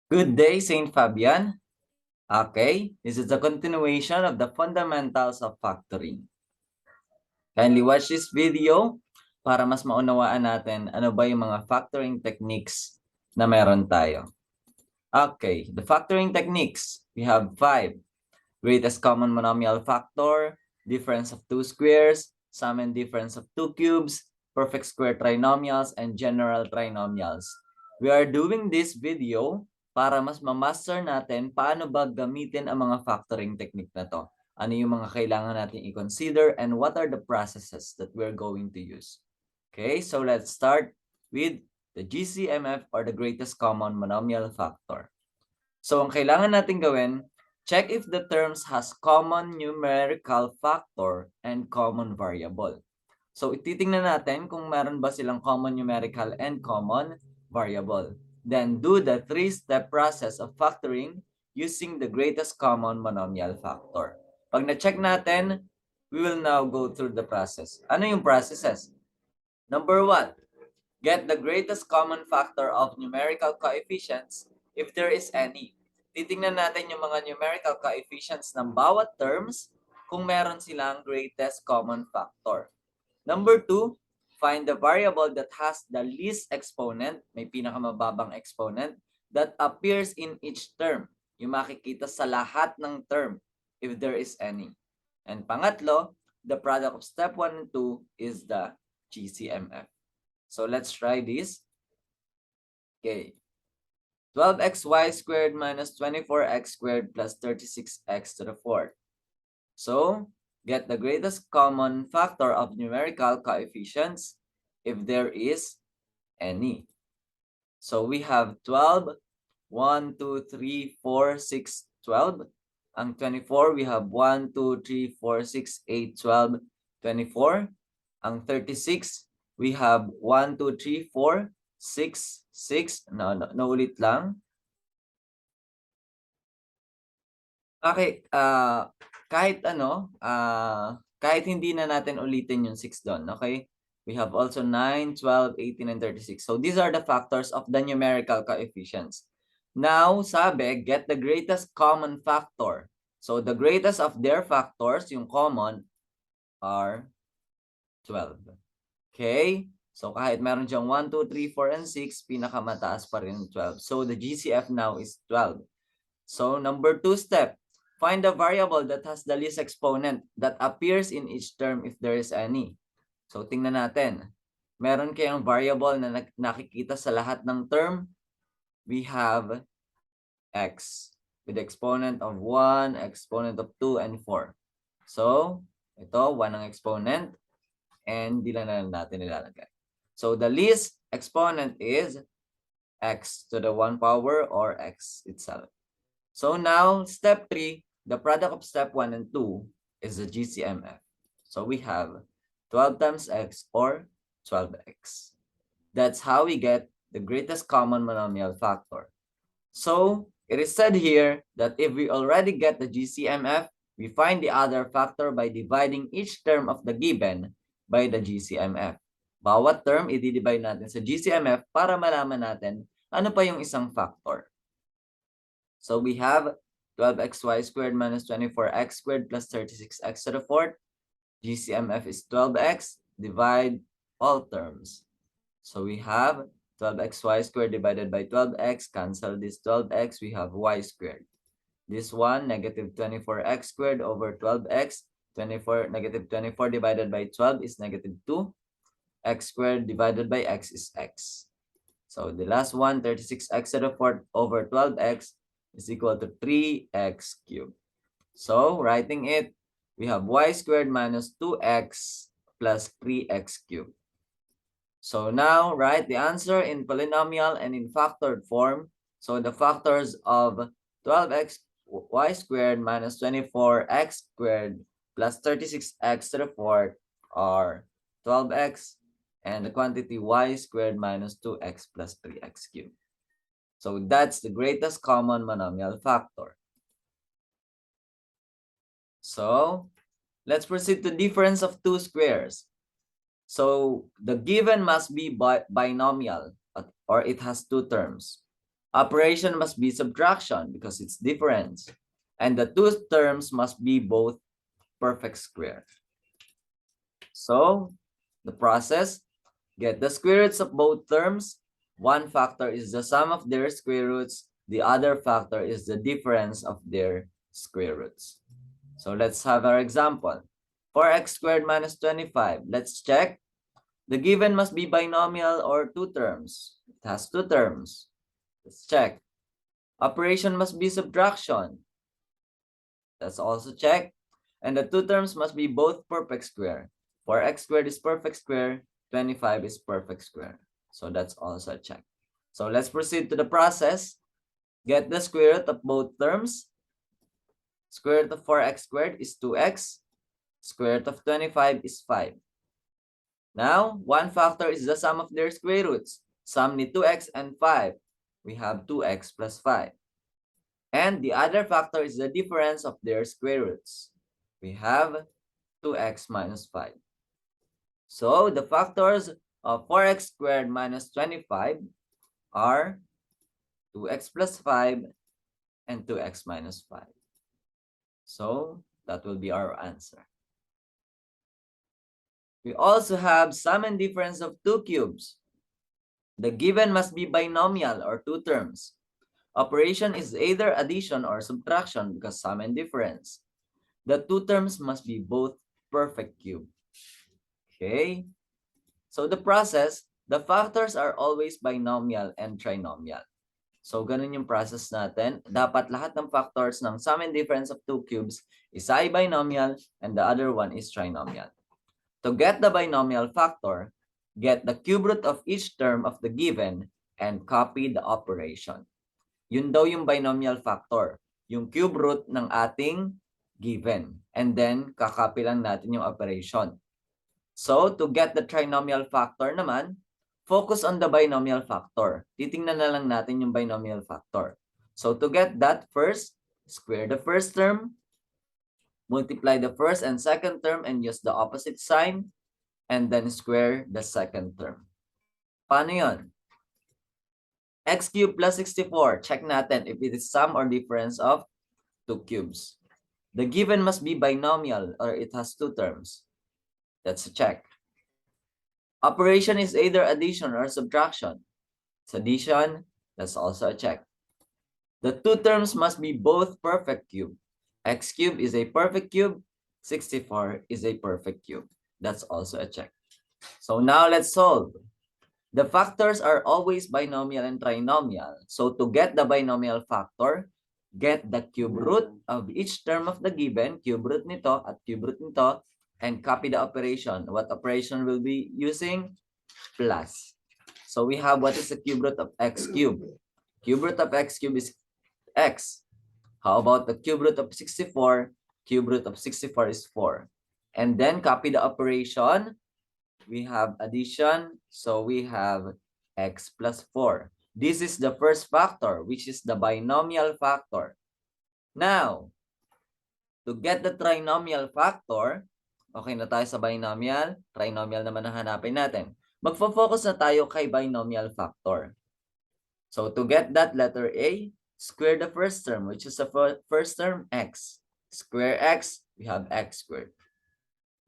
Good day, Saint Fabian. Okay, this is a continuation of the fundamentals of factoring. Kindly watch this video para mas maunawaan natin ano ba yung mga factoring techniques na meron tayo. Okay, the factoring techniques, we have 5. Greatest common monomial factor, difference of two squares, sum and difference of two cubes, perfect square trinomials, and general trinomials. We are doing this video para mas ma-master natin paano ba gamitin ang mga factoring technique na to. Ano yung mga kailangan natin i-consider and what are the processes that we're going to use. Okay, so let's start with the GCMF or the greatest common monomial factor. So ang kailangan natin gawin, check if the terms has common numerical factor and common variable. So ititingnan natin kung meron ba silang common numerical and common variable. Then do the 3-step process of factoring using the greatest common monomial factor. Pag na-check natin, we will now go through the process. Ano yung processes? Number 1, get the greatest common factor of numerical coefficients if there is any. Titingnan natin yung mga numerical coefficients ng bawat terms kung meron silang greatest common factor. Number 2, find the variable that has the least exponent, may pinakamababang exponent, that appears in each term. Yung makikita sa lahat ng term, if there is any. And pangatlo, the product of step 1 and 2 is the GCMF. So let's try this. Okay. 12xy squared minus 24x squared plus 36x to the 4th. So, get the greatest common factor of numerical coefficients if there is any. So, we have 12, 1, 2, 3, 4, 6, 12. Ang 24, we have 1, 2, 3, 4, 6, 8, 12, 24. Ang 36, we have 1, 2, 3, 4, 6, 6. Naulit lang. Okay, kahit kahit hindi na natin ulitin yung 6 doon, okay? We have also 9, 12, 18, and 36. So these are the factors of the numerical coefficients. Now, sabi, get the greatest common factor. So the greatest of their factors, yung common, are 12. Okay? So kahit meron diyang 1, 2, 3, 4, and 6, pinakamataas pa rin 12. So the GCF now is 12. So number 2 step, find the variable that has the least exponent that appears in each term if there is any. So tingnan natin. Meron kayang variable na nakikita sa lahat ng term. We have x with exponent of 1, exponent of 2, and 4. So ito, 1 ang exponent. And di lang natin nilalagay. So the least exponent is x to the 1 power or x itself. So now, step 3, the product of step 1 and 2 is the GCMF. So we have 12 times x or 12x. That's how we get the greatest common monomial factor. So it is said here that if we already get the GCMF, we find the other factor by dividing each term of the given by the GCMF. Bawat term, i-divide natin sa GCMF para malaman natin ano pa yung isang factor. So we have 12xy squared minus 24x squared plus 36x to the 4th. GCMF is 12x. Divide all terms. So we have 12xy squared divided by 12x. Cancel this 12x. We have y squared. This one, negative 24x squared over 12x. Negative 24 divided by 12 is negative 2. X squared divided by x is x. So the last one, 36x to the 4th over 12x is equal to 3x cubed. So writing it, we have y squared minus 2x plus 3x cubed. So now write the answer in polynomial and in factored form. So the factors of 12x y squared minus 24x squared plus 36x to the 4th are 12x and the quantity y squared minus 2x plus 3x cubed. So that's the greatest common monomial factor. So let's proceed to difference of two squares. So the given must be binomial or it has two terms. Operation must be subtraction because it's difference. And the two terms must be both perfect square. So, the process, get the square roots of both terms. One factor is the sum of their square roots. The other factor is the difference of their square roots. So, let's have our example. 4x squared minus 25. Let's check. The given must be binomial or two terms. It has two terms. Let's check. Operation must be subtraction. Let's also check. And the two terms must be both perfect square. 4x squared is perfect square, 25 is perfect square. So that's also a check. So let's proceed to the process. Get the square root of both terms. Square root of 4x squared is 2x. Square root of 25 is 5. Now, one factor is the sum of their square roots. Sum ni 2x and 5. We have 2x plus 5. And the other factor is the difference of their square roots. We have 2x minus 5. So the factors of 4x squared minus 25 are 2x plus 5 and 2x minus 5. So that will be our answer. We also have sum and difference of two cubes. The given must be binomial or two terms. Operation is either addition or subtraction because sum and difference. The two terms must be both perfect cube. Okay? So the process, the factors are always binomial and trinomial. So ganun yung process natin. Dapat lahat ng factors ng sum and difference of two cubes is ay binomial and the other one is trinomial. To get the binomial factor, get the cube root of each term of the given and copy the operation. Yun daw yung binomial factor, yung cube root ng ating given. And then, kakopy lang natin yung operation. So, to get the trinomial factor naman, focus on the binomial factor. Titingnan na lang natin yung binomial factor. So, to get that first, square the first term, multiply the first and second term and use the opposite sign, and then square the second term. Paano yun? X cubed plus 64. Check natin if it is sum or difference of two cubes. The given must be binomial or it has two terms. That's a check. Operation is either addition or subtraction. It's addition. That's also a check. The two terms must be both perfect cube. X cubed is a perfect cube. 64 is a perfect cube. That's also a check. So now let's solve. The factors are always binomial and trinomial. So to get the binomial factor, get the cube root of each term of the given, cube root nito at cube root nito, and copy the operation. What operation will be using? Plus. So we have what is the cube root of x cubed? Cube root of x cubed is x. How about the cube root of 64? Cube root of 64 is 4. And then copy the operation. We have addition, so we have x plus 4. This is the first factor, which is the binomial factor. Now, to get the trinomial factor, okay na tayo sa binomial, trinomial naman ang hanapin natin. Magfo-focus na tayo kay binomial factor. So, to get that letter A, square the first term, which is the first term, x. Square x, we have x squared.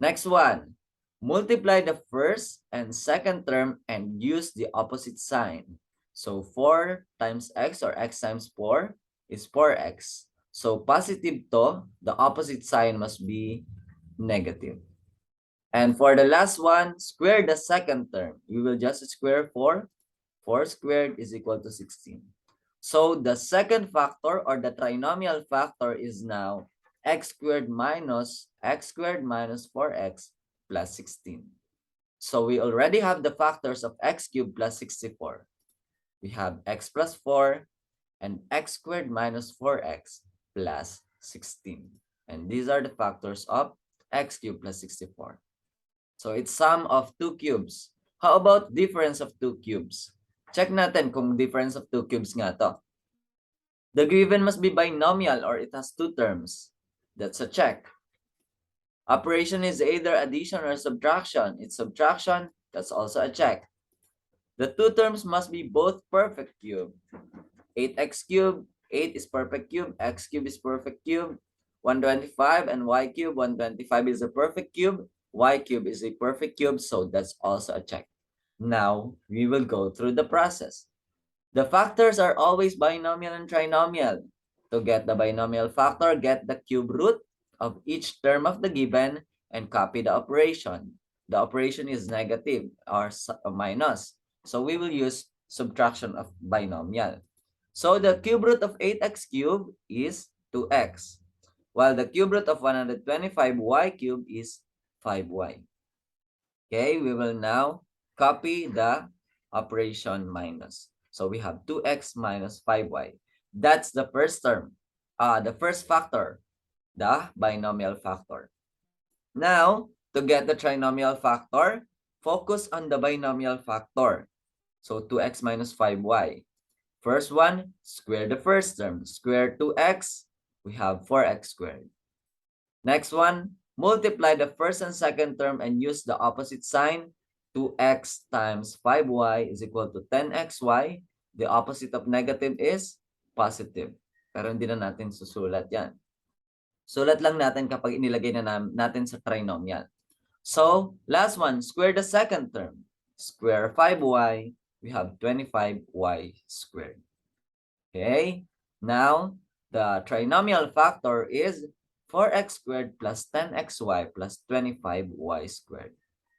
Next one. Multiply the first and second term and use the opposite sign. So 4 times x or x times 4 is 4x. So positive to, the opposite sign must be negative. And for the last one, square the second term. We will just square 4. 4 squared is equal to 16. So the second factor or the trinomial factor is now x squared minus 4x plus 16. So we already have the factors of x cubed plus 64. We have x plus 4 and x squared minus 4x plus 16. And these are the factors of x cubed plus 64. So it's sum of two cubes. How about difference of two cubes? Check natin kung difference of two cubes nga to. The given must be binomial or it has two terms. That's a check. Operation is either addition or subtraction. It's subtraction. That's also a check. The two terms must be both perfect cube. 8x cubed, 8 is perfect cube, x cube is perfect cube, 125 and y cube, 125 is a perfect cube, y cube is a perfect cube, so that's also a check. Now, we will go through the process. The factors are always binomial and trinomial. To get the binomial factor, get the cube root of each term of the given and copy the operation. The operation is negative or minus. So we will use subtraction of binomial. So the cube root of 8x cubed is 2x, while the cube root of 125y cubed is 5y. Okay, we will now copy the operation minus. So we have 2x minus 5y. That's the first term, the first factor, the binomial factor. Now, to get the trinomial factor, focus on the binomial factor. So 2x minus 5y. First one, square the first term. Square 2x, we have 4x squared. Next one, multiply the first and second term and use the opposite sign. 2x times 5y is equal to 10xy. The opposite of negative is positive. Pero hindi na natin susulat yan. Sulat lang natin kapag inilagay na natin sa trinomial. So, last one, square the second term. Square 5y, we have 25y squared. Okay, now the trinomial factor is 4x squared plus 10xy plus 25y squared.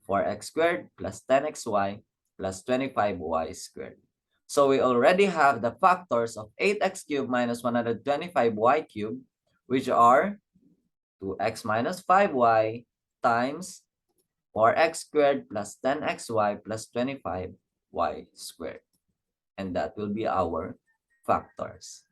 4x squared plus 10xy plus 25y squared. So we already have the factors of 8x cubed minus 125y cubed, which are 2x minus 5y times 4x squared plus 10xy plus 25y squared. And that will be our factors.